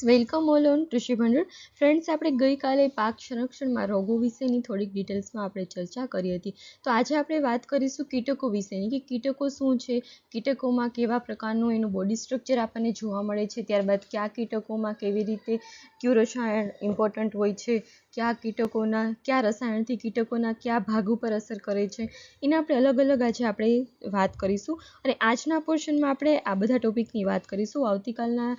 Welcome all on કૃષિ ભંડોળ. Friends, આપણે ગઈકાલે પાક સંરક્ષણમાં રોગો વિશેની થોડીક ડિટેલ્સમાં આપણે ચર્ચા કરી હતી. તો આજે આપણે વાત કરીશું કીટકો વિશેની કે કીટકો શું છે, કીટકોમાં કેવા પ્રકારનું એનું બોડી સ્ટ્રક્ચર આપણને જોવા મળે છે, ત્યારબાદ કયા કીટકોમાં કેવી રીતે કયું રસાયણ ઇમ્પોર્ટન્ટ હોય છે, કયા રસાયણથી કીટકોના કયા ભાગ ઉપર અસર કરે છે, એના આપણે અલગ અલગ આજે આપણે વાત કરીશું. અને આજના પોર્શનમાં આપણે આ બધા ટોપિકની વાત કરીશું. આવતીકાલના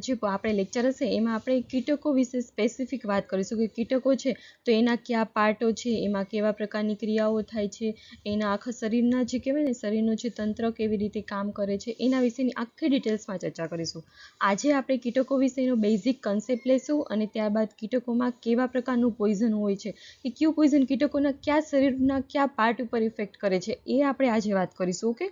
જે આપણે લેક્ચર હશે એમાં આપણે કીટકો વિશે સ્પેસિફિક વાત કરીશું કે કીટકો છે તો એના કયા પાર્ટો છે, એમાં કેવા પ્રકારની ક્રિયાઓ થાય છે, એના આખા શરીરના જે કહેવાય ને શરીરનું જે તંત્ર કેવી રીતે કામ કરે છે, એના વિશેની આખી ડિટેલ્સમાં ચર્ચા કરીશું. આજે આપણે કીટકો વિશેનો બેઝિક કન્સેપ્ટ લઈશું અને ત્યારબાદ કીટકોમાં કેવા પ્રકારનું પોઈઝન હોય છે કે કયું પોઈઝન કીટકોના કયા શરીરના કયા પાર્ટ ઉપર ઇફેક્ટ કરે છે એ આપણે આજે વાત કરીશું. ઓકે,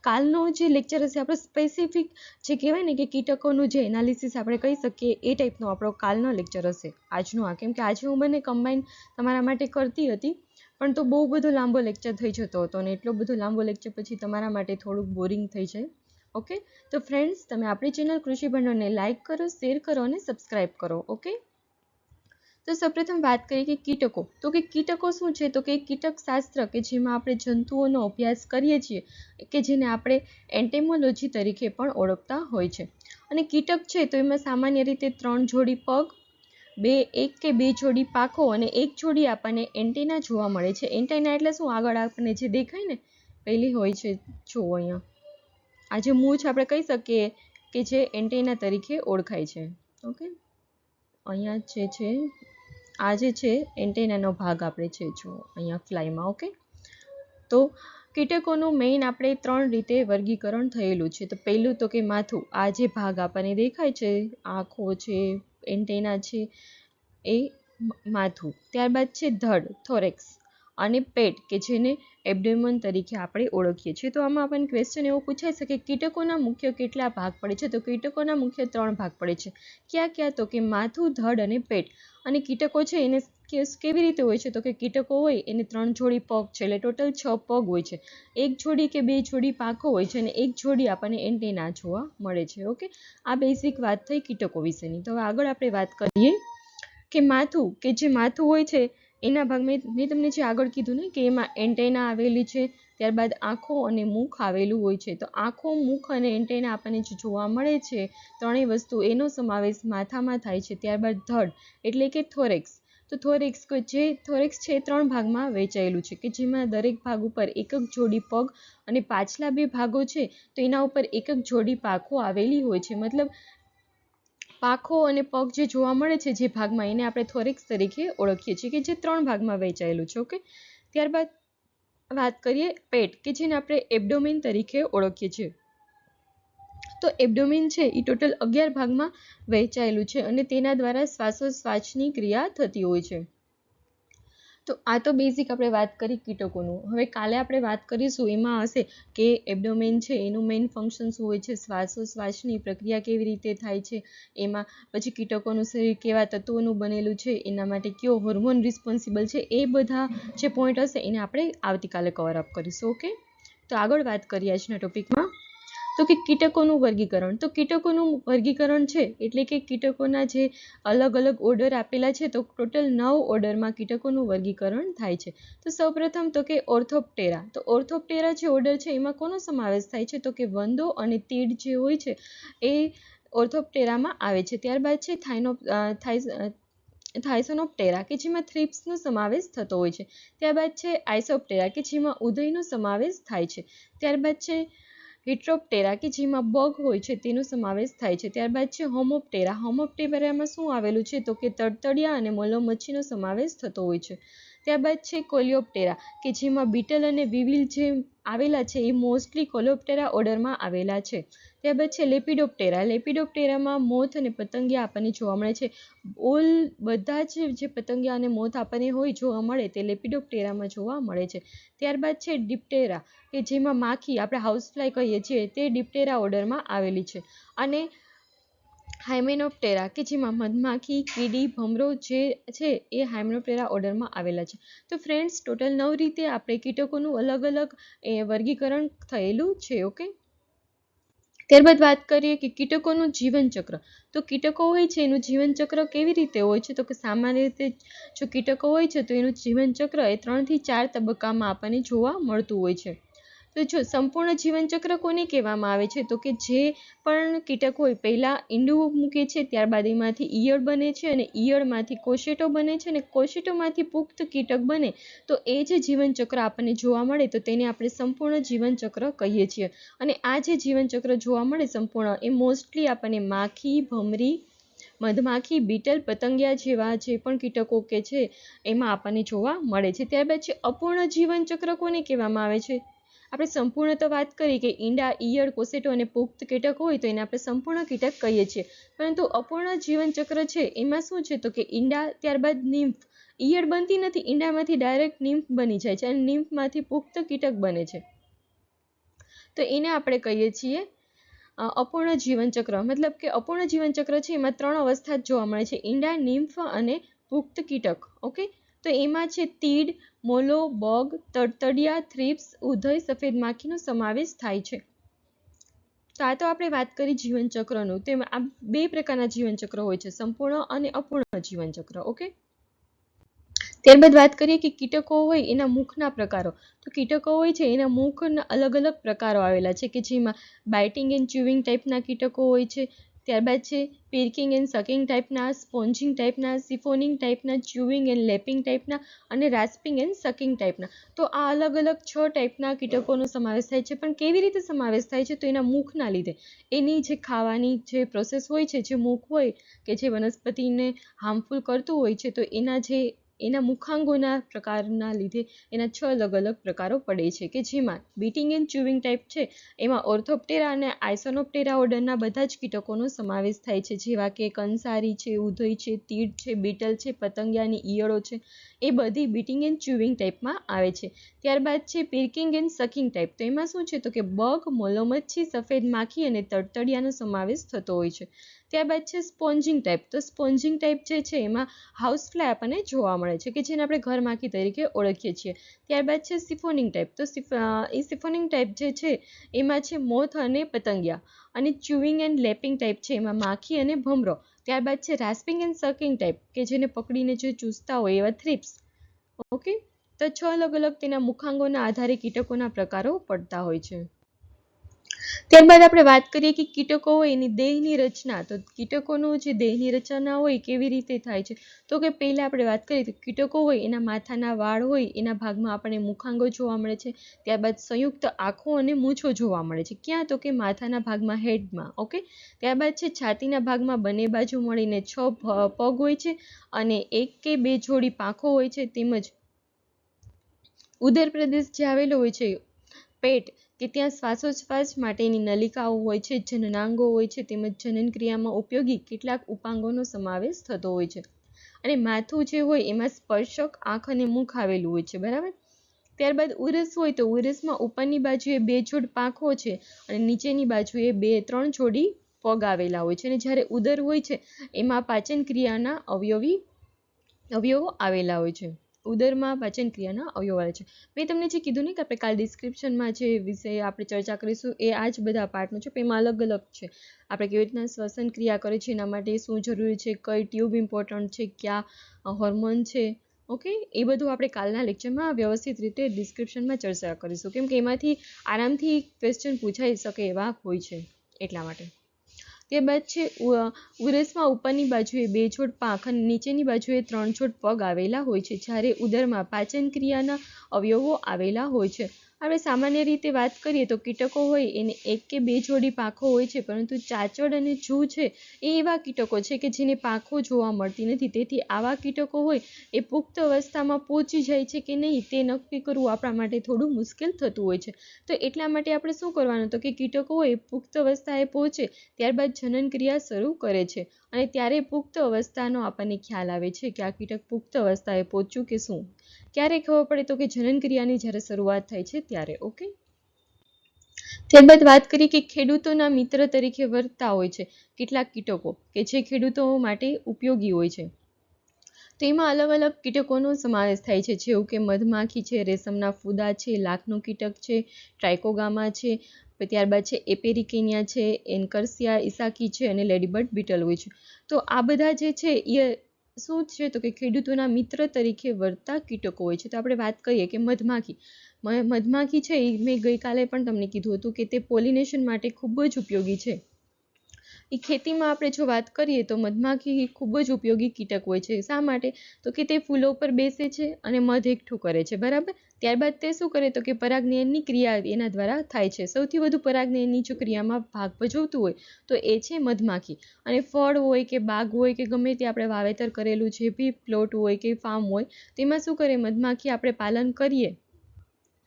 કાલનો જે લેક્ચર હશે આપણે સ્પેસિફિક જે કહેવાય ને કે કીટકોનું જે એનાલિસિસ આપણે કહી શકીએ એ ટાઈપનો આપણો કાલનો લેક્ચર હશે. આજનો આ કેમ કે આજે હું બંને કમ્બાઈન તમારા માટે કરતી હતી પણ તો બહુ બધો લાંબો લેક્ચર થઈ જતો હતો અને એટલો બધો લાંબો લેક્ચર પછી તમારા માટે થોડુંક બોરિંગ થઈ જાય. ઓકે, તો ફ્રેન્ડ્સ, તમે આપણી ચેનલ કૃષિ ભંડોળને લાઇક કરો, શેર કરો અને સબસ્ક્રાઈબ કરો. ઓકે, તો સૌપ્રથમ વાત કરીએ કે કીટકો. તો કે કીટકો શું છે, તો કે કીટક શાસ્ત્ર કે જેમાં આપણે જંતુઓનો અભ્યાસ કરીએ છીએ કે જેને આપણે એન્ટેમોલોજી તરીકે પણ ઓળખતા હોય છે. અને કીટક છે તો એમાં સામાન્ય રીતે 3 જોડી પગ, એક કે બે જોડી પાંખો અને એક જોડી આપણને એન્ટેના જોવા મળે છે. એન્ટેના એટલે શું? આગળ આપણને જે દેખાય ને પેલી હોય છે, જો અહીંયા આ જે મૂછ આપણે કહી શકીએ કે જે એન્ટેના તરીકે ઓળખાય છે. ઓકે, અહીંયા જે છે આ જે છે એન્ટેનાનો ભાગ આપણે છે, જો અહીંયા ફ્લાયમાં. ઓકે, તો કીટકોનું મેઇન આપણે 3 રીતે વર્ગીકરણ થયેલું છે. તો પહેલું તો કે માથું, આ જે ભાગ આપણને દેખાય છે, આંખો છે, એન્ટેના છે, એ માથું. ત્યારબાદ છે ધડ, થોરેક્સ, અને પેટ કે જેને એબ્ડોમેન તરીકે આપણે ઓળખીએ છીએ. તો આમાં આપણને ક્વેશ્ચન એવો પૂછાઈ શકે કીટકોના મુખ્ય કેટલા ભાગ પડે છે? તો કીટકોના મુખ્ય 3 ભાગ પડે છે. ક્યાં? તો કે માથું, ધડ અને પેટ. અને કીટકો છે એને કેવી રીતે હોય છે? તો કે કીટકો હોય એને 3 જોડી પગ છે, એટલે ટોટલ 6 પગ હોય છે, એક જોડી કે બે જોડી પાંખો હોય છે અને એક જોડી આપણને એન્ટેના જોવા મળે છે. ઓકે, આ બેઝિક વાત થઈ કીટકો વિશેની. તો હવે આગળ આપણે વાત કરીએ કે માથું, કે જે માથું હોય છે એના ભાગ મેં તમને જે આગળ કીધું ને કે એમાં એન્ટેના આવેલી છે, ત્યારબાદ આંખો અને મુખ આવેલું હોય છે. તો આંખો, મુખ અને એન્ટેના આપણને જે જોવા મળે છે, ત્રણેય વસ્તુ, એનો સમાવેશ માથામાં થાય છે. ત્યારબાદ ધડ એટલે કે થોરેક્સ. તો થોરેક્સ છે 3 ભાગમાં વહેંચાયેલું છે કે જેમાં દરેક ભાગ ઉપર એક જોડી પગ અને પાછલા 2 ભાગો છે તો એના ઉપર એક જોડી પાંખો આવેલી હોય છે. મતલબ પાંખો અને પગ જે જોવા મળે છે જે ભાગમાં, એને આપણે થોરેક્સ તરીકે ઓળખીએ છીએ કે જે 3 ભાગમાં વહેંચાયેલું છે. ઓકે, ત્યારબાદ વાત કરીએ પેટ, કે જેને આપણે એબ્ડોમેન તરીકે ઓળખીએ છીએ. તો એબ્ડોમેન છે એ ટોટલ 11 ભાગમાં વહેંચાયેલું છે અને તેના દ્વારા શ્વાસોશ્વાસની ક્રિયા થતી હોય છે. તો આ તો બેઝિક આપણે વાત કરી કીટકોનું. હવે કાલે આપણે વાત કરીશું એમાં હશે કે એબ્ડોમેન છે એનું મેઇન ફંક્શન શું હોય છે, શ્વાસોશ્વાસની પ્રક્રિયા કેવી રીતે થાય છે, એમાં પછી કીટકોનું શરીર કેવા તત્વોનું બનેલું છે, એના માટે કયો હોર્મોન રિસ્પોન્સિબલ છે, એ બધા જે પોઈન્ટ હશે એને આપણે આવતીકાલે કવર અપ કરીશું. ઓકે, તો આગળ વાત કરીએ આજના ટોપિકમાં. તો કે કીટકોનું વર્ગીકરણ. તો કીટકોનું વર્ગીકરણ છે એટલે કે કીટકોના જે અલગ અલગ ઓર્ડર આપેલા છે, તો ટોટલ 9 ઓર્ડરમાં કીટકોનું વર્ગીકરણ થાય છે. તો સૌપ્રથમ તો કે ઓર્થોપ્ટેરા. તો ઓર્થોપ્ટેરા જે ઓર્ડર છે એમાં કોનો સમાવેશ થાય છે? તો કે વંદો અને તીડ જે હોય છે એ ઓર્થોપ્ટેરામાં આવે છે. ત્યારબાદ છે થાઇસોનોપ્ટેરા કે જેમાં થ્રિપ્સનો સમાવેશ થતો હોય છે. ત્યારબાદ છે આઇસોપ્ટેરા કે જેમાં ઉધઈનો સમાવેશ થાય છે. ત્યારબાદ છે હિટ્રોપ્ટેરા કે જેમાં બગ હોય છે તેનો સમાવેશ થાય છે. ત્યારબાદ છે હોમોપ્ટેરા. હોમોપ્ટેરામાં શું આવેલું છે? તો કે તડતડિયા અને મલોમચ્છીનો સમાવેશ થતો હોય છે. ત્યારબાદ છે કોલિયોપ્ટેરા કે જેમાં બીટલ અને વિવિલ જે આવેલા છે એ મોસ્ટલી કોલિયોપ્ટેરા ઓર્ડરમાં આવેલા છે. ત્યારબાદ છે લેપિડોપ્ટેરા. લેપિડોપ્ટેરામાં મોથ અને પતંગિયા આપણને જોવા મળે છે. બધા જ જે પતંગિયા અને મોથ આપણને જોવા મળે તે લેપિડોપ્ટેરામાં જોવા મળે છે. ત્યારબાદ છે ડિપ્ટેરા કે જેમાં માખી, આપણે હાઉસફ્લાય કહીએ છીએ, તે ડિપ્ટેરા ઓર્ડરમાં આવેલી છે. અને હાયમેનોપ્ટેરા કે જેમાં મધમાખી, કીડી, ભમરો જે છે એ હાયમેનોપ્ટેરા ઓર્ડરમાં આવેલા છે. તો ફ્રેન્ડ્સ, ટોટલ 9 રીતે આપણે કીટકોનું અલગ અલગ વર્ગીકરણ થયેલું છે. ઓકે, ત્યારબાદ વાત કરીએ કે કીટકોનું જીવનચક્ર. તો કીટકો હોય છે એનું જીવનચક્ર કેવી રીતે હોય છે? તો કે સામાન્ય રીતે જો કીટકો હોય છે તો એનું જીવનચક્ર એ 3 થી 4 તબક્કામાં આપણને જોવા મળતું હોય છે. તો જો સંપૂર્ણ જીવનચક્ર કોને કહેવામાં આવે છે? તો કે જે પણ કીટક હોય પહેલાં ઈંડું મૂકે છે, ત્યારબાદ એમાંથી ઈયળ બને છે અને ઈયળમાંથી કોશેટો બને છે અને કોશેટોમાંથી પુખ્ત કીટક બને. તો એ જે જીવનચક્ર આપણને જોવા મળે તો તેને આપણે સંપૂર્ણ જીવનચક્ર કહીએ છીએ. અને આ જે જીવનચક્ર જોવા મળે સંપૂર્ણ, એ મોસ્ટલી આપણને માખી, ભમરી, મધમાખી, બીટલ, પતંગિયા જેવા જે પણ કીટકો કે છે એમાં આપણને જોવા મળે છે. ત્યારબાદ છે અપૂર્ણ જીવનચક્ર કોને કહેવામાં આવે છે? આપણે સંપૂર્ણ તો વાત કરી કે ઈંડા, ઈયળ, કોશેટો અને પુખ્ત કીટક હોય તો એને આપણે સંપૂર્ણ કીટક કહીએ છીએ. પરંતુ અપૂર્ણ જીવનચક્ર છે એમાં શું છે? તો કે ઈંડા, ત્યારબાદ નિમ્ફ. ઈયળ બનતી નથી, ઈંડામાંથી ડાયરેક્ટ નિમ્ફ બની જાય છે અને નિમ્ફમાંથી પુખ્ત કીટક બને છે. તો એને આપણે કહીએ છીએ અપૂર્ણ જીવનચક્ર. મતલબ કે અપૂર્ણ જીવનચક્ર છે એમાં 3 અવસ્થા જોવા મળે છે: ઈંડા, નિમ્ફ અને પુખ્ત કીટક. ઓકે, તો એમાં છે તીડ, મોલો, બગ, તડતડિયા, થ્રિપ્સ, ઉધઈ, સફેદ માખીનો સમાવેશ થાય છે. તો આ તો આપણે વાત કરી જીવનચક્રનું. તેમાં આ 2 પ્રકારના જીવનચક્ર હોય છે, સંપૂર્ણ અને અપૂર્ણ જીવનચક્ર. ઓકે, ત્યારબાદ વાત કરીએ કે કીટકો હોય એના મુખના પ્રકારો. તો કીટકો હોય છે એના મુખના અલગ અલગ પ્રકારો આવેલા છે કે જેમાં બાઇટિંગ એન્ડ ચ્યુઇંગ ટાઈપના કીટકો હોય છે, ત્યારબાદ છે પિર્કિંગ એન્ડ સકિંગ ટાઈપના, સ્પોન્જિંગ ટાઈપના, સિફોનિંગ ટાઈપના, ચ્યુઇંગ એન્ડ લેપિંગ ટાઈપના અને રાસ્પિંગ એન્ડ સકિંગ ટાઈપના. તો આ અલગ અલગ 6 ટાઈપના કીટકોનો સમાવેશ થાય છે. પણ કેવી રીતે સમાવેશ થાય છે? તો એના મુખના લીધે. એની જે ખાવાની જે પ્રોસેસ હોય છે, જે મુખ હોય કે જે વનસ્પતિને હાર્મફુલ કરતું હોય છે, તો એના મુખાંગોના પ્રકારના લીધે એના 6 અલગ અલગ પ્રકારો પડે છે કે જેમાં બીટિંગ એન્ડ ચ્યુઇંગ ટાઈપ છે એમાં ઓર્થોપ્ટેરા અને આઇસોનોપ્ટેરા ઓર્ડરના બધા જ કીટકોનો સમાવેશ થાય છે, જેવા કે કંસારી છે, ઉધઈ છે, તીડ છે, બીટલ છે, પતંગિયાની ઈયળો છે, એ બધી બીટિંગ એન્ડ ચ્યુઇંગ ટાઈપમાં આવે છે. ત્યારબાદ છે પિર્કિંગ એન્ડ સકિંગ ટાઈપ. તો એમાં શું છે? તો કે બગ, મોલોમચ્છી, સફેદ માખી અને તડતડિયાનો સમાવેશ થતો હોય છે. ત્યારબાદ છે સ્પોન્જિંગ ટાઈપ. તો સ્પોન્જિંગ ટાઈપ જે છે એમાં હાઉસફ્લાય આપણને જોવા મળે છે કે જેને આપણે ઘરમાખી તરીકે ઓળખીએ છીએ. ત્યારબાદ છે સિફોનિંગ ટાઈપ. તો સિફોનિંગ ટાઈપ જે છે એમાં છે મોથ અને પતંગિયા. અને ચ્યુઇંગ એન્ડ લેપિંગ ટાઈપ છે એમાં માખી અને ભમરો. ત્યારબાદ છે રાસ્પિંગ એન્ડ સકિંગ ટાઈપ કે જેને પકડીને જે ચૂસતા હોય એવા થ્રિપ્સ. ઓકે, તો 6 અલગ અલગ તેના મુખાંગોના આધારે કીટકોના પ્રકારો પડતા હોય છે. ત્યારબાદ આપણે વાત કરીએ કે કીટકો હોય એની દેહની રચના. તો કીટકોનું જે દેહની રચના હોય કેવી રીતે થાય છે? તો કે પહેલાં આપણે વાત કરીએ તો કીટકો હોય એના માથાના વાળ હોય એના ભાગમાં આપણને મુખાંગો જોવા મળે છે. ત્યારબાદ સંયુક્ત આંખો અને મૂછો જોવા મળે છે. ક્યાં? તો કે માથાના ભાગમાં, હેડમાં. ઓકે, ત્યારબાદ છે છાતીના ભાગમાં બંને બાજુ મળીને 6 પગ હોય છે અને 1 કે 2 જોડી પાંખો હોય છે. તેમજ ઉદર પ્રદેશ જે આવેલો હોય છે, પેટ, કે ત્યાં શ્વાસોચ્છ્વાસ માટેની નલિકાઓ હોય છે, જનનાંગો હોય છે, તેમજ જનન ક્રિયામાં ઉપયોગી કેટલાક ઉપાંગોનો સમાવેશ થતો હોય છે. અને માથું જે હોય એમાં સ્પર્શક, આંખ અને મુખ આવેલું હોય છે. બરાબર. ત્યારબાદ ઉરસ હોય તો ઉરસમાં ઉપરની બાજુએ 2 જોડ પાંખો છે અને નીચેની બાજુએ 2-3 જોડી પગ આવેલા હોય છે. અને જ્યારે ઉદર હોય છે એમાં પાચન ક્રિયાના અવયવો આવેલા હોય છે. ઉદરમાં પાચન ક્રિયાના અવયવ આવે છે. મેં તમને જે કીધું ને કે આપણે કાલ ડિસ્ક્રિપ્શનમાં જે વિષય આપણે ચર્ચા કરીશું એ આ જ બધા પાર્ટનું છે. એમાં અલગ અલગ છે. આપણે કેવી રીતના શ્વસન ક્રિયા કરે છે, એના માટે શું જરૂરી છે, કઈ ટ્યુબ ઇમ્પોર્ટન્ટ છે, ક્યાં હોર્મોન છે. ઓકે, એ બધું આપણે કાલના લેક્ચરમાં વ્યવસ્થિત રીતે ડિસ્ક્રિપ્શનમાં ચર્ચા કરીશું, કેમ કે એમાંથી આરામથી ક્વેશ્ચન પૂછાઈ શકે એવા હોય છે એટલા માટે. ત્યારબાદ છે ઉરસમાં ઉપરની બાજુએ 2 જોડ પાંખ અને નીચેની બાજુએ 3 જોડ પગ આવેલા હોય છે, જ્યારે ઉદરમાં પાચન ક્રિયાના અવયવો આવેલા હોય છે. આપણે સામાન્ય રીતે વાત કરીએ તો કીટકો હોય એને 1 કે 2 જોડી પાંખો હોય છે, પરંતુ ચાચડ અને જૂ છે એ એવા કીટકો છે કે જેને પાંખો જોવા મળતી નથી. તેથી આવા કીટકો હોય એ પુખ્ત અવસ્થામાં પહોંચી જાય છે કે નહીં તે નક્કી કરવું આપણા માટે થોડું મુશ્કેલ થતું હોય છે. તો એટલા માટે આપણે શું કરવાનું? તો કે કીટકો હોય પુખ્ત અવસ્થાએ પહોંચે ત્યારબાદ જનન ક્રિયા શરૂ કરે છે અને ત્યારે પુખ્ત અવસ્થાનો આપણને ખ્યાલ આવે છે કે આ કીટક પુખ્ત અવસ્થાએ પહોંચ્યું કે શું. ક્યારે ખબર પડે? તો કે જનન ક્રિયાની જ્યારે શરૂઆત થાય છે ત્યારે. ઓકે, ત્યારબાદ વાત કરીએ કે ખેડૂતોના મિત્ર તરીકે વર્તતા હોય છે કેટલાક કીટકો કે જે ખેડૂતો માટે ઉપયોગી હોય છે. તો એમાં અલગ અલગ કીટકોનો સમાવેશ થાય છે, જેવું કે મધમાખી છે, રેશમના ફૂદા છે, લાખનું કીટક છે, ટ્રાઇકોગામા છે, ત્યારબાદ છે એપેરિકેનિયા છે, એન્કર્સિયા ઇસાકી છે અને લેડીબર્ડ બીટલ હોય છે. તો આ બધા જે છે એ શું છે તો કે ખેડૂતોના મિત્ર તરીકે વર્તતા કીટકો હોય છે. તો આપણે વાત કરીએ કે મધમાખી છે એ મેં ગઈકાલે પણ તમને કીધું હતું કે તે પોલિનેશન માટે ખૂબ જ ઉપયોગી છે. એ ખેતીમાં આપણે જો વાત કરીએ તો મધમાખી ખૂબ જ ઉપયોગી કીટક હોય છે. શા માટે તો કે તે ફૂલો પર બેસે છે અને મધ એકઠું કરે છે, બરાબર. ત્યારબાદ તે શું કરે તો કે પરાગનયનની ક્રિયા એના દ્વારા થાય છે. સૌથી વધુ પરાગનયનની જો ક્રિયામાં ભાગ ભજવતું હોય તો એ છે મધમાખી. અને ફળ હોય કે બાગ હોય કે ગમે તે આપણે વાવેતર કરેલું જે બી પ્લોટ હોય કે ફાર્મ હોય તેમાં શું કરે મધમાખી આપણે પાલન કરીએ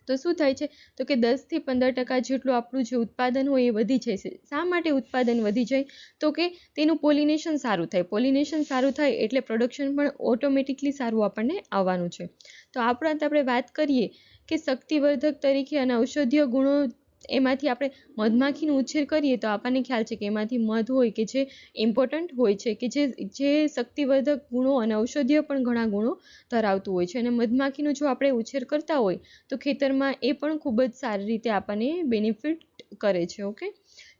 તો શું થાય છે તો કે 10-15% જેટલું આપણું જે ઉત્પાદન હોય એ વધી જાય છે. શા માટે ઉત્પાદન વધી જાય તો કે તેનું પોલિનેશન સારું થાય. પોલિનેશન સારું થાય એટલે પ્રોડક્શન પણ ઓટોમેટિકલી સારું આપણને આવવાનું છે. તો આ ઉપરાંત આપણે વાત કરીએ કે શક્તિવર્ધક તરીકે અને ઔષધીય ગુણો એમાંથી આપણે મધમાખીનો ઉછેર કરીએ તો આપણને ખ્યાલ છે કે એમાંથી મધ હોય કે જે ઇમ્પોર્ટન્ટ હોય છે કે જે શક્તિવર્ધક ગુણો અને ઔષધીય પણ ઘણા ગુણો ધરાવતું હોય છે. અને મધમાખીનો જો આપણે ઉછેર કરતા હોય તો ખેતરમાં એ પણ ખૂબ જ સારી રીતે આપણને બેનિફિટ કરે છે. ઓકે,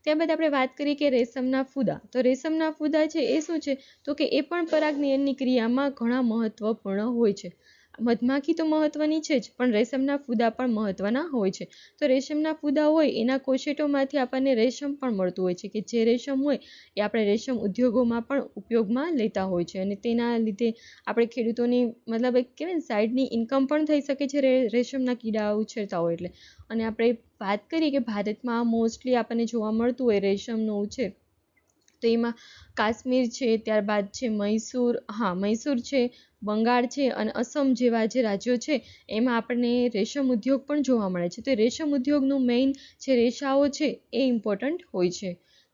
ત્યારબાદ આપણે વાત કરીએ કે રેશમના ફૂદા. તો રેશમના ફૂદા છે એ શું છે તો કે એ પણ પરાગનયનની ક્રિયામાં ઘણા મહત્વપૂર્ણ હોય છે. મધમાખી તો મહત્વની છે જ, પણ રેશમના ફૂદા પણ મહત્વના હોય છે. તો રેશમના ફૂદા હોય એના કોશેટોમાંથી આપણને રેશમ પણ મળતું હોય છે કે જે રેશમ હોય એ આપણે રેશમ ઉદ્યોગોમાં પણ ઉપયોગમાં લેતા હોય છે. અને તેના લીધે આપણે ખેડૂતોની મતલબ એક કહેવાય ને સાઈડની ઇન્કમ પણ થઈ શકે છે રેશમના કીડા ઉછેરતા હોય એટલે. અને આપણે વાત કરીએ કે ભારતમાં મોસ્ટલી આપણને જોવા મળતું હોય રેશમનો ઉછેર તો એમાં કાશ્મીર છે, ત્યારબાદ છે મૈસૂર છે, બંગાળ છે અને અસમ જેવા જે રાજ્યો છે એમાં આપણને રેશમ ઉદ્યોગ પણ જોવા મળે છે. તો રેશમ ઉદ્યોગનું મેઇન જે રેશાઓ છે એ ઇમ્પોર્ટન્ટ હોય છે.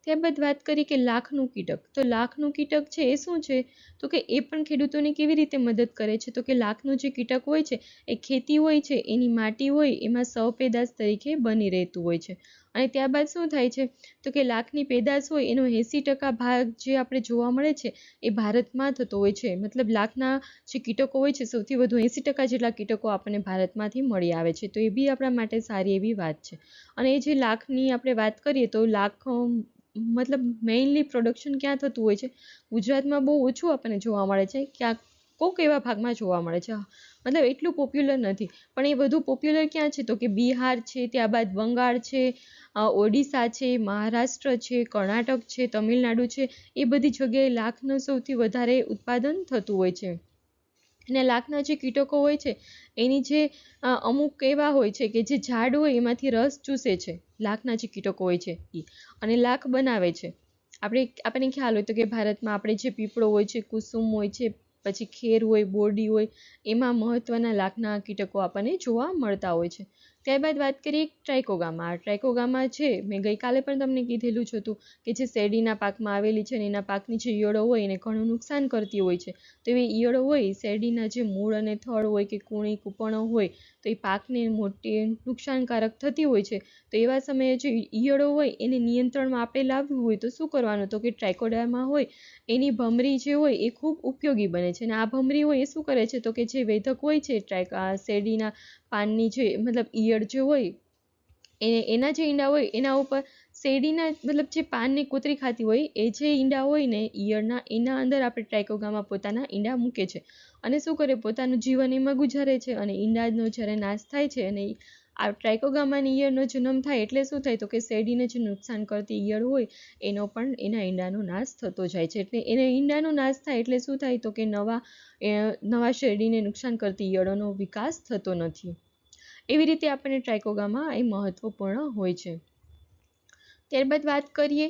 ત્યારબાદ વાત કરીએ કે લાખનું કીટક. તો લાખનું કીટક છે એ શું છે તો કે એ પણ ખેડૂતોને કેવી રીતે મદદ કરે છે તો કે લાખનું જે કીટક હોય છે એ ખેતી હોય છે એની માટી હોય એમાં સહપેદાશ તરીકે બની રહેતું હોય છે. અને ત્યારબાદ શું થાય છે તો કે લાખની પેદાશ હોય એનો 80% ભાગ જે આપણે જોવા મળે છે એ ભારતમાં થતો હોય છે. મતલબ લાખના જે કીટકો હોય છે સૌથી વધુ 80% જેટલા કીટકો આપણને ભારતમાંથી મળી આવે છે. તો એ બી આપણા માટે સારી એવી વાત છે. અને એ જે લાખની આપણે વાત કરીએ તો લાખ મતલબ મેઇનલી પ્રોડક્શન ક્યાં થતું હોય છે ગુજરાતમાં બહુ ઓછું આપણને જોવા મળે છે, ક્યાંક કોઈક એવા ભાગમાં જોવા મળે છે. મતલબ એટલું પોપ્યુલર નથી, પણ એ વધુ પોપ્યુલર ક્યાં છે તો કે બિહાર છે, ત્યારબાદ બંગાળ છે, ઓડિશા છે, મહારાષ્ટ્ર છે, કર્ણાટક છે, તમિલનાડુ છે, એ બધી જગ્યાએ લાખનું સૌથી વધારે ઉત્પાદન થતું હોય છે. અને લાખના જે કીટકો હોય છે એની જે અમુક એવા હોય છે કે જે ઝાડ હોય એમાંથી રસ ચૂસે છે લાખના જે કીટકો હોય છે એ, અને લાખ બનાવે છે. આપણને ખ્યાલ હોય તો કે ભારતમાં આપણે જે પીપળો હોય છે, કુસુમ હોય છે, પછી ખેર હોય, બોરડી હોય, એમાં મહત્વના લાખના કીટકો આપણને જોવા મળતા હોય છે. ત્યારબાદ વાત કરીએ ટ્રાઇકોગામા. ટ્રાઇકોગામા છે મેં ગઈકાલે પણ તમને કીધેલું જ હતું કે જે શેરડીના પાકમાં આવેલી છે અને એના પાકની જે ઈયળો હોય એને ઘણું નુકસાન કરતી હોય છે. તો એવી ઈયળો હોય શેરડીના જે મૂળ અને થડ હોય કે કૂણી કૂપણો હોય તો એ પાકને મોટી નુકસાનકારક થતી હોય છે. તો એવા સમયે જે ઈયળો હોય એને નિયંત્રણમાં આપણે લાવવું હોય તો શું કરવાનું તો કે ટ્રાઇકોડર્મા હોય એની ભમરી જે હોય એ ખૂબ ઉપયોગી બને છે. અને આ ભમરી હોય એ શું કરે છે તો કે જે વેધક હોય છે શેરડીના પાનની જે મતલબ ઈયળ જે હોય એના જે ઈંડા હોય એના ઉપર શેરડીના મતલબ જે પાનની કોતરી ખાતી હોય એ જે ઈંડા હોય ને ઈયળના એના અંદર આપણે ટ્રાઇકોગામા પોતાના ઈંડા મૂકે છે અને શું કરે પોતાનું જીવન એમાં ગુજારે છે. અને ઈંડાનો જ્યારે નાશ થાય છે અને આ ટ્રાઇકોગામાની ઈયળનો જન્મ થાય એટલે શું થાય તો કે શેરડીને જે નુકસાન કરતી ઈયળ હોય એનો પણ એના ઈંડાનો નાશ થતો જાય છે. એટલે એને ઈંડાનો નાશ થાય એટલે શું થાય તો કે નવા શેરડીને નુકસાન કરતી ઈયળોનો વિકાસ થતો નથી. એવી રીતે આપણને ટ્રાઇકોગામા એ મહત્વપૂર્ણ હોય છે. ત્યારબાદ વાત કરીએ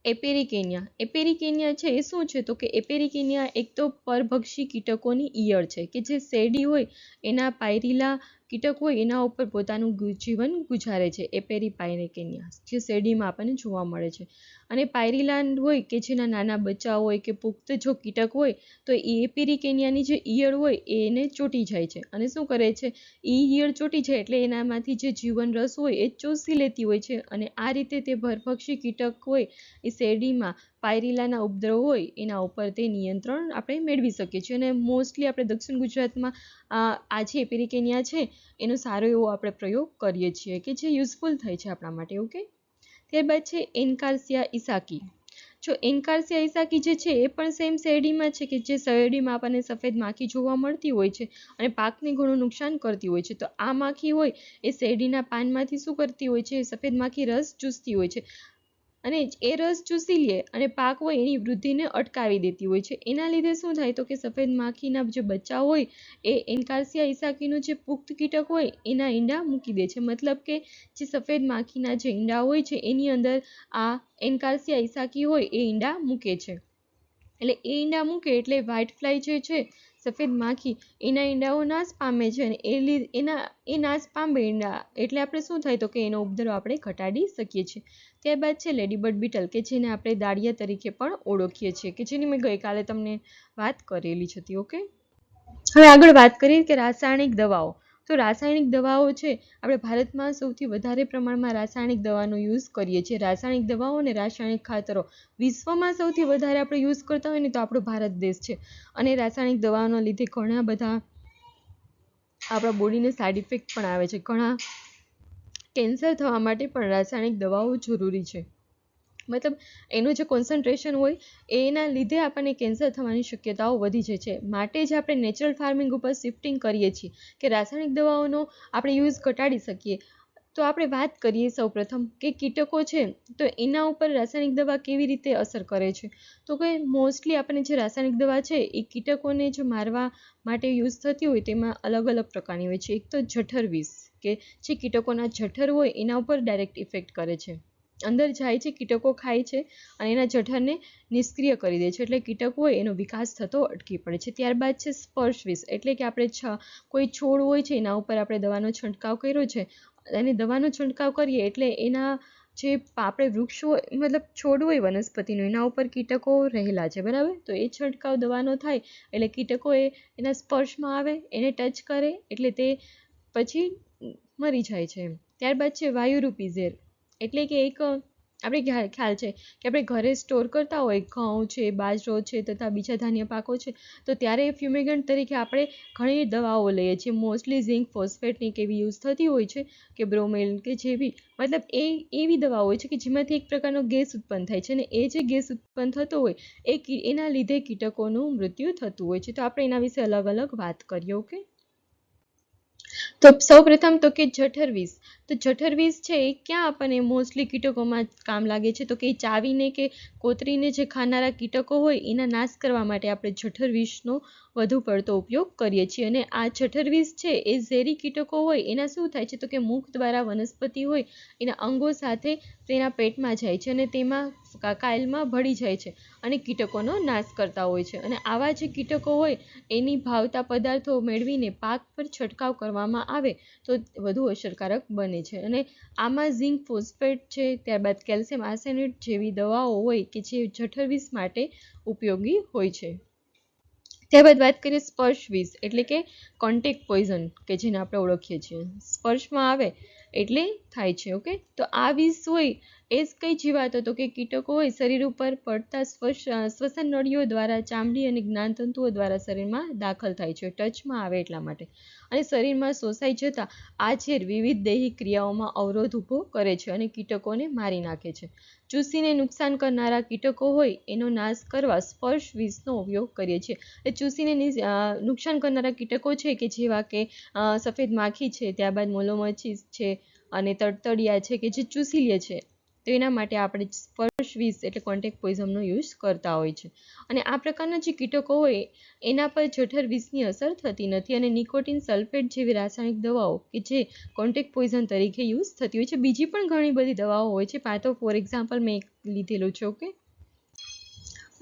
એપેરિકેનિયા. એપેરિકેનિયા છે એ શું છે તો કે એપેરિકેનિયા એક તો પરભક્ષી કીટકોની ઈયળ છે કે જે શેરડી હોય એના પાયરીલા કીટક હોય એના ઉપર પોતાનું જીવન ગુજારે છે. એપેરિપાયરિકેનિયા જે શેરડીમાં આપણને જોવા મળે છે. અને પાયરીલા હોય કે જેના નાના બચ્ચા હોય કે પુખ્ત જો કીટક હોય તો એ એપેરિકેનિયાની જે ઈયળ હોય એને ચોંટી જાય છે. અને શું કરે છે એ ઈયળ ચોંટી જાય એટલે એનામાંથી જે જીવન રસ હોય એ ચૂસી લેતી હોય છે. અને આ રીતે તે પરભક્ષી કીટક હોય એ શેરડીમાં પાયરીલાના ઉપદ્રવ હોય એના ઉપર તે નિયંત્રણ આપણે મેળવી શકીએ છીએ. અને મોસ્ટલી આપણે દક્ષિણ ગુજરાતમાં આ જે પેરિકેનિયા છે એનો સારો એવો આપણે પ્રયોગ કરીએ છીએ કે જે યુઝફુલ થાય છે આપણા માટે. ઓકે, ત્યારબાદ છે એન્કાર્સિયા ઇસાકી. જો એન્કાર્સિયા ઇસાકી જે છે એ પણ સેમ શેરડીમાં છે કે જે શેરડીમાં આપણને સફેદ માખી જોવા મળતી હોય છે અને પાકને ઘણું નુકસાન કરતી હોય છે. તો આ માખી હોય એ શેરડીના પાનમાંથી શું કરતી હોય છે, સફેદ માખી રસ ચૂસતી હોય છે અને એ રસ ચૂસી લે અને પાક હોય એની વૃદ્ધિને અટકાવી દેતી હોય છે. એના લીધે શું થાય તો કે સફેદ માખીના જે બચ્ચા હોય એ એન્કાર્સિયા ઇસાકીનું જે પુખ્ત કીટક હોય એના ઈંડા મૂકી દે છે. મતલબ કે જે સફેદ માખીના જે ઈંડા હોય છે એની અંદર આ એન્કાર્સિયા ઇસાકી હોય એ ઈંડા મૂકે છે. એટલે એ ઈંડા મૂકે એટલે વ્હાઇટ ફ્લાય જે છે સફેદ માખી એના ઈંડાઓ નાશ પામે છે અને એ નાશ પામે ઈંડા એટલે આપણે શું થાય તો કે એનો ઉપદ્રવ આપણે ઘટાડી શકીએ છીએ. ત્યારબાદ છે લેડીબર્ડ બીટલ કે જેને આપણે દાળિયા તરીકે પણ ઓળખીએ છીએ કે જેની મેં ગઈકાલે તમને વાત કરેલી હતી. ઓકે, હવે આગળ વાત કરીએ કે રાસાયણિક દવાઓ. તો રાસાયણિક દવાઓ છે આપણે ભારતમાં સૌથી વધારે પ્રમાણમાં રાસાયણિક દવાનો યુઝ કરીએ છીએ. રાસાયણિક દવાઓ અને રાસાયણિક ખાતરો વિશ્વમાં સૌથી વધારે આપણે યુઝ કરતા હોય ને તો આપણો ભારત દેશ છે. અને રાસાયણિક દવાઓના લીધે ઘણા બધા આપણા બોડીને સાઈડ ઇફેક્ટ પણ આવે છે. ઘણા કેન્સર થવા માટે પણ રાસાયણિક દવાઓ જરૂરી છે. મતલબ એનું જે કોન્સન્ટ્રેશન હોય એના લીધે આપણને કેન્સર થવાની શક્યતાઓ વધી જાય છે. માટે જ આપણે નેચરલ ફાર્મિંગ ઉપર શિફ્ટિંગ કરીએ છીએ કે રાસાયણિક દવાઓનો આપણે યુઝ ઘટાડી શકીએ. તો આપણે વાત કરીએ સૌપ્રથમ કે કીટકો છે તો એના ઉપર રાસાયણિક દવા કેવી રીતે અસર કરે છે. તો કે મોસ્ટલી આપણને જે રાસાયણિક દવા છે એ કીટકોને જો મારવા માટે યુઝ થતી હોય તેમાં અલગ અલગ પ્રકારની હોય છે. એક તો જઠર વિષ કે જે કીટકોના જઠર હોય એના ઉપર ડાયરેક્ટ ઇફેક્ટ કરે છે. અંદર જાય છે, કીટકો ખાય છે અને એના જઠરને નિષ્ક્રિય કરી દે છે એટલે કીટક હોય એનો વિકાસ થતો અટકી પડે છે. ત્યારબાદ છે સ્પર્શ વિષ એટલે કે આપણે કોઈ છોડ હોય છે એના ઉપર આપણે દવાનો છંટકાવ કર્યો છે અને દવાનો છંટકાવ કરીએ એટલે એના જે આપણે વૃક્ષ હોય મતલબ છોડ હોય વનસ્પતિનો એના ઉપર કીટકો રહેલા છે, બરાબર. તો એ છંટકાવ દવાનો થાય એટલે કીટકો એના સ્પર્શમાં આવે, એને ટચ કરે એટલે તે પછી મરી જાય છે. ત્યારબાદ છે વાયુરૂપી ઝેર એટલે કે એક આપણે ખ્યાલ છે કે આપણે ઘરે સ્ટોર કરતા હોય ઘઉં છે, બાજરો છે તથા બીજા ધાન્ય પાકો છે તો ત્યારે ફ્યુમિગન્ટ તરીકે આપણે ઘણી દવાઓ લઈએ છીએ. મોસ્ટલી ઝિંક ફોસ્ફેટની કેવી યુઝ થતી હોય છે કે બ્રોમેલ કે જેવી મતલબ એ એવી દવાઓ હોય છે કે જેમાંથી એક પ્રકારનો ગેસ ઉત્પન્ન થાય છે અને એ જે ગેસ ઉત્પન્ન થતો હોય એના લીધે કીટકોનું મૃત્યુ થતું હોય છે. તો આપણે એના વિશે અલગ અલગ વાત કરીએ. ઓકે, તો સૌપ્રથમ તો કે જઠર વિષ. તો જઠર વિષ છે એ ક્યાં આપણને મોસ્ટલી કીટકોમાં કામ લાગે છે તો કે ચાવીને કે કોતરીને જે ખાનારા કીટકો હોય એના નાશ કરવા માટે આપણે જઠર વિષનો વધુ પડતો ઉપયોગ કરીએ છીએ. અને આ જઠર વિષ છે એ ઝેરી કીટકો હોય એના શું થાય છે તો કે મુખ દ્વારા વનસ્પતિ હોય એના અંગો સાથે તેના પેટમાં જાય છે અને તેમાં કાયલમાં ભળી જાય છે અને કીટકોનો નાશ કરતા હોય છે. અને આવા જે કીટકો હોય એની ભાવતા પદાર્થો મેળવીને પાક પર છંટકાવ કરવામાં આવે તો વધુ અસરકારક બને છે. અને આમાં ઝિંક ફોસ્ફેટ છે, ત્યારબાદ કેલ્શિયમ આર્સેનેટ જેવી દવાઓ હોય કે જે જઠર વિષ માટે ઉપયોગી હોય છે. ત્યારબાદ વાત કરીએ સ્પર્શ વિષ એટલે કે કોન્ટેક્ટ પોઈઝન કે જેને આપણે ઓળખીએ છીએ. સ્પર્શમાં આવે એટલે થાય છે. ઓકે, તો આ વિષ હોય એ જ કઈ જીવાતો તો કે કીટકો હોય શરીર ઉપર પડતા શ્વસન નળીઓ દ્વારા ચામડી અને જ્ઞાનતંતુઓ દ્વારા શરીરમાં દાખલ થાય છે, ટચમાં આવે એટલા માટે. અને શરીરમાં શોષાઈ જતા આ ઝેર વિવિધ દૈહિક ક્રિયાઓમાં અવરોધ ઊભો કરે છે અને કીટકોને મારી નાખે છે. ચૂસીને નુકસાન કરનારા કીટકો હોય એનો નાશ કરવા સ્પર્શ વિષનો ઉપયોગ કરીએ છીએ. ચૂસીને નુકસાન કરનારા કીટકો છે કે જેવા કે સફેદ માખી છે, ત્યારબાદ મોલોમચ્છી છે અને તડતડિયા છે કે જે ચૂસી લે છે તો એના માટે આપણે સ્પર્શ વિષ એટલે કોન્ટેક્ટ પોઈઝનનો યુઝ કરતા હોય છે. અને આ પ્રકારના જે કીટકો હોય એના પર જઠર વિષની અસર થતી નથી. અને નિકોટિન સલ્ફેટ જેવી રાસાયણિક દવાઓ કે જે કોન્ટેક્ટ પોઈઝન તરીકે યુઝ થતી હોય છે. બીજી પણ ઘણી બધી દવાઓ હોય છે, તો ફોર એક્ઝામ્પલ મેં લીધેલું છે. ઓકે,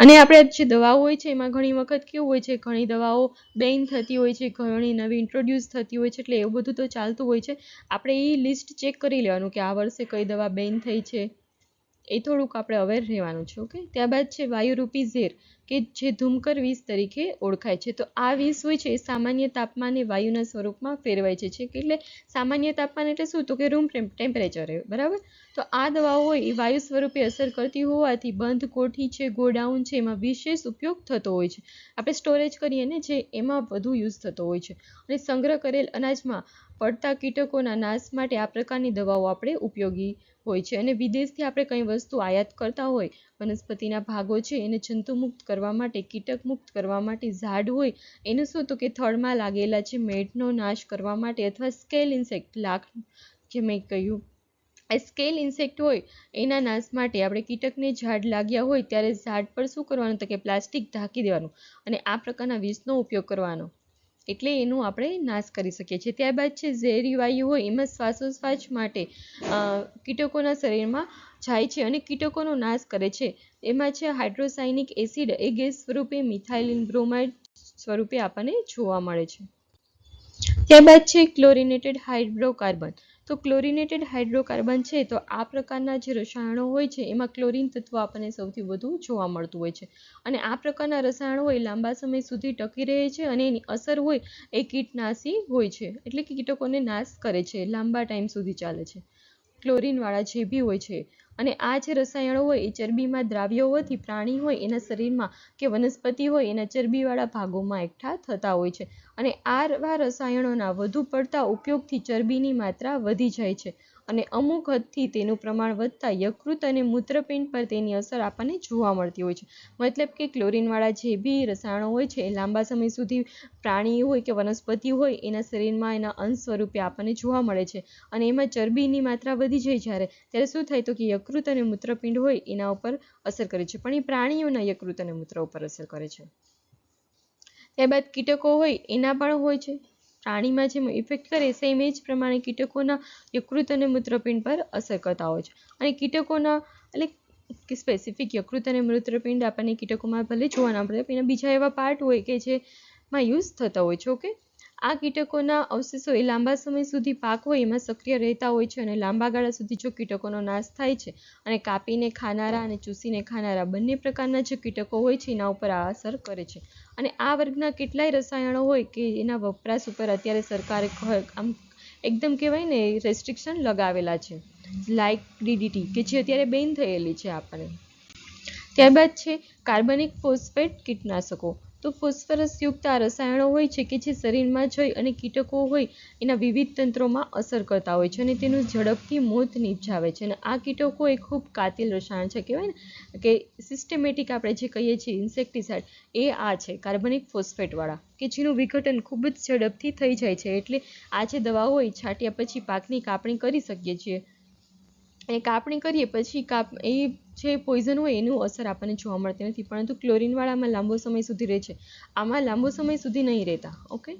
અને આપણે જે દવાઓ હોય છે એમાં ઘણી વખત કેવું હોય છે ઘણી દવાઓ બેન થતી હોય છે, ઘણી નવી ઇન્ટ્રોડ્યુસ થતી હોય છે એટલે એવું બધું તો ચાલતું હોય છે. આપણે એ લિસ્ટ ચેક કરી લેવાનું કે આ વર્ષે કઈ દવા બેન થઈ છે એ થોડુંક આપણે અવેર રહેવાનું છે. ઓકે, ત્યારબાદ છે વાયુરૂપી ઝેર કે જે ધૂમકર વિષ તરીકે ઓળખાય છે. તો આ વિષ હોય છે એ સામાન્ય તાપમાને વાયુના સ્વરૂપમાં ફેરવાય છે. એટલે સામાન્ય તાપમાન એટલે શું? તો કે રૂમ ટેમ્પરેચર, બરાબર. તો આ દવાઓ હોય એ વાયુ સ્વરૂપે અસર કરતી હોવાથી બંધ કોઠી છે, ગોડાઉન છે, એમાં વિશેષ ઉપયોગ થતો હોય છે. આપણે સ્ટોરેજ કરીએ ને જે, એમાં વધુ યુઝ થતો હોય છે. અને સંગ્રહ કરેલ અનાજમાં પડતા કીટકોના નાશ માટે આ પ્રકારની દવાઓ આપણે ઉપયોગી હોય છે. અને વિદેશથી આપણે કંઈ વસ્તુ આયાત કરતા હોય, વનસ્પતિના ભાગો છે એને જંતુમુક્ત કરવા માટે, કીટક મુક્ત કરવા માટે, ઝાડ હોય એનું શું? તો કે થડમાં લાગેલા છે મેડનો નાશ કરવા માટે, અથવા સ્કેલ ઇન્સેક્ટ, જે મેં કહ્યું સ્કેલ ઇન્સેક્ટ હોય એના નાશ માટે આપણે કીટકને ઝાડ લાગ્યા હોય ત્યારે ઝાડ પર શું કરવાનું? તો કે પ્લાસ્ટિક ઢાંકી દેવાનું અને આ પ્રકારના વિષનો ઉપયોગ કરવાનો, એટલે એનું આપણે નાશ કરી શકીએ છીએ. ત્યારબાદ છે ઝેરી વાયુ હોય એમાં શ્વાસોશ્વાસ માટે કીટકોના શરીરમાં જાય છે અને કીટકોનો નાશ કરે છે. એમાં છે હાઇડ્રોસાયનિક એસિડ, એ ગેસ સ્વરૂપે મિથાઇલિન બ્રોમાઇડ સ્વરૂપે આપણને જોવા મળે છે. ત્યારબાદ છે ક્લોરિનેટેડ હાઇડ્રોકાર્બન. તો ક્લોરિનેટેડ હાઇડ્રોકાર્બન છે તો આ પ્રકારના જે રસાયણો હોય છે એમાં ક્લોરિન તત્વ આપણને સૌથી વધુ જોવા મળતું હોય છે. અને આ પ્રકારના રસાયણો હોય લાંબા સમય સુધી ટકી રહે છે અને એની અસર હોય એ કીટનાશી હોય છે, એટલે કે કીટકોને નાશ કરે છે, લાંબા ટાઈમ સુધી ચાલે છે. ક્લોરિનવાળા જે બી હોય છે. અને આ જે રસાયણો હોય એ ચરબીમાં દ્રાવ્ય હોવાથી પ્રાણી હોય એના શરીરમાં કે વનસ્પતિ હોય એના ચરબીવાળા ભાગોમાં એકઠા થતા હોય છે. અને આવા રસાયણોના વધુ પડતા ઉપયોગથી ચરબીની માત્રા વધી જાય છે અને અમુક હદથી તેનું પ્રમાણ વધતા યકૃત અને મૂત્રપિંડ પર તેની અસર આપણને જોવા મળતી હોય છે. મતલબ કે ક્લોરિનવાળા જે બી રસાયણો હોય છે એ લાંબા સમય સુધી પ્રાણી હોય કે વનસ્પતિ હોય એના શરીરમાં એના અંશ સ્વરૂપે આપણને જોવા મળે છે. અને એમાં ચરબીની માત્રા વધી જાય ત્યારે શું થાય? તો કે યકૃત અને મૂત્રપિંડ હોય એના ઉપર અસર કરે છે, પણ એ પ્રાણીઓના યકૃત અને મૂત્ર ઉપર અસર કરે છે. ત્યારબાદ કીટકો હોય એના પણ હોય છે, પ્રાણીમાં જેમ ઇફેક્ટ કરે સેમ એ જ પ્રમાણે કીટકોના યકૃત અને મૂત્રપિંડ પર અસર કરતા હોય છે. અને કીટકોના એટલે કે સ્પેસિફિક યકૃત અને મૂત્રપિંડ આપણને કીટકોમાં ભલે જોવા ના મળે, એના બીજા એવા પાર્ટ હોય કે જેમાં યુઝ થતા હોય છે. ઓકે, આ કીટકોના અવશેષો એ લાંબા સમય સુધી પાક હોય એમાં સક્રિય રહેતા હોય છે. અને લાંબા ગાળા સુધી જો કીટકોનો નાશ થાય છે અને કાપીને ખાનારા અને ચૂસીને ખાનારા બંને પ્રકારના જે કીટકો હોય છે એના ઉપર આ અસર કરે છે. અને આ વર્ગના કેટલાય રસાયણો હોય કે એના વપરાશ ઉપર અત્યારે સરકારે આમ એકદમ કહેવાય ને રેસ્ટ્રિક્શન લગાવેલા છે, લાઇક DDT કે જે અત્યારે બેન થયેલી છે આપણને. ત્યારબાદ છે કાર્બનિક ફોસ્ફેટ કીટનાશકો. તો ફોસ્ફરસ યુક્ત આ રસાયણો હોય છે કે જે શરીરમાં જઈ અને કીટકો હોય એના વિવિધ તંત્રોમાં અસર કરતા હોય છે અને તેનું ઝડપથી મોત નિપજાવે છે. અને આ કીટકો એ ખૂબ કાતિલ રસાયણ છે, કહેવાય ને કે સિસ્ટમેટિક આપણે જે કહીએ છીએ ઇન્સેક્ટિસાઇડ, એ આ છે કાર્બનિક ફોસ્ફેટવાળા, કે જેનું વિઘટન ખૂબ જ ઝડપથી થઈ જાય છે. એટલે આ જે દવા હોય છાંટ્યા પછી પાકની કાપણી કરી શકીએ છીએ અને કાપણી કરીએ પછી એ જે પોઈઝન હોય એનું અસર આપણને જોવા મળતી નથી, પરંતુ ક્લોરિનવાળામાં લાંબો સમય સુધી રહે છે, આમાં લાંબો સમય સુધી નહીં રહેતા. ઓકે,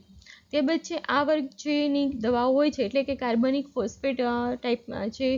ત્યારબાદ છે આ વર્ગ જેની દવાઓ હોય છે એટલે કે કાર્બનિક ફોસ્ફેટ ટાઈપ જે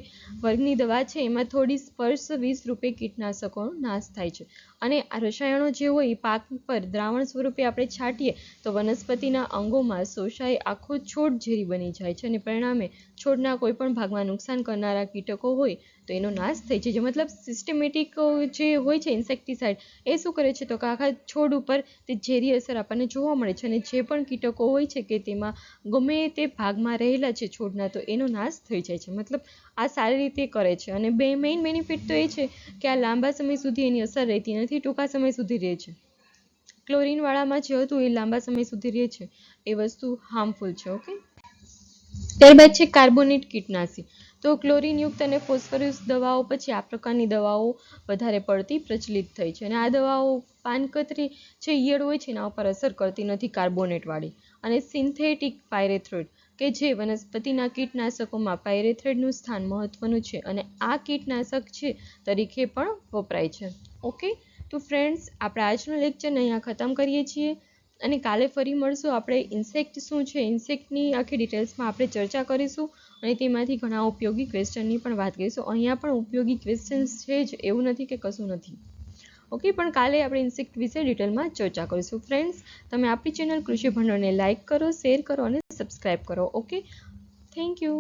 વર્ગની દવા છે એમાં થોડી સ્પર્શ વિષ રૂપે કીટનાશકોનો નાશ થાય છે. અને આ રસાયણો જે હોય એ પાક પર દ્રાવણ સ્વરૂપે આપણે છાંટીએ તો વનસ્પતિના અંગોમાં શોષાઈ આખો છોડ ઝેરી બની જાય છે અને પરિણામે છોડના કોઈ પણ ભાગમાં નુકસાન કરનારા કીટકો હોય તો એનો નાશ થઈ જાય છે. મતલબ સિસ્ટમેટિક જે હોય છે ઇન્સેક્ટિસાઇડ એ શું કરે છે? તો કે આખા છોડ ઉપર તે ઝેરી અસર આપણને જોવા મળે છે અને જે પણ કીટકો હોય છે કે તેમાં ગમે તે ભાગમાં રહેલા છે છોડના તો એનો નાશ થઈ જાય છે. મતલબ આ સારી રીતે કરે છે. અને મેઇન બેનિફિટ તો એ છે કે આ લાંબા સમય સુધી એની અસર રહેતી નથી, ટૂંકા સમય સુધી રહે છે. ક્લોરિનવાળામાં જે હતું એ લાંબા સમય સુધી રહે છે, એ વસ્તુ હાર્મફુલ છે. ઓકે, ત્યારબાદ છે કાર્બોનેટ કીટનાશી. તો ક્લોરિનયુક્ત અને ફોસ્ફરસ દવાઓ પછી આ પ્રકારની દવાઓ વધારે પડતી પ્રચલિત થઈ છે. અને આ દવાઓ પાનકતરી જે ઈયળ હોય છે એના ઉપર અસર કરતી નથી કાર્બોનેટવાળી. અને સિન્થેટિક પાયરેથ્રોઇડ કે જે વનસ્પતિના કીટનાશકોમાં પાયરેથ્રોઇડનું સ્થાન મહત્વનું છે અને આ કીટનાશક છે તરીકે પણ વપરાય છે. ઓકે, તો ફ્રેન્ડ્સ આપણે આજનો લેક્ચર અહીંયા ખતમ કરીએ છીએ અને કાલે ફરી મળશું. આપણે ઇન્સેક્ટ શું છે, ઇન્સેક્ટની આખી ડિટેલ્સમાં આપણે ચર્ચા કરીશું અને તેમાંથી ઘણા ઉપયોગી ક્વેશ્ચનની પણ વાત કરીશું. અહીંયા પણ ઉપયોગી ક્વેશ્ચન્સ છે જ, એવું નથી કે કશું નથી. ઓકે, પણ કાલે આપણે ઇન્સેક્ટ વિશે ડિટેલમાં ચર્ચા કરીશું. ફ્રેન્ડ્સ, તમે આપણી ચેનલ કૃષિ ભંડોળને લાઇક કરો, શેર કરો અને સબસ્ક્રાઈબ કરો. Okay, thank you.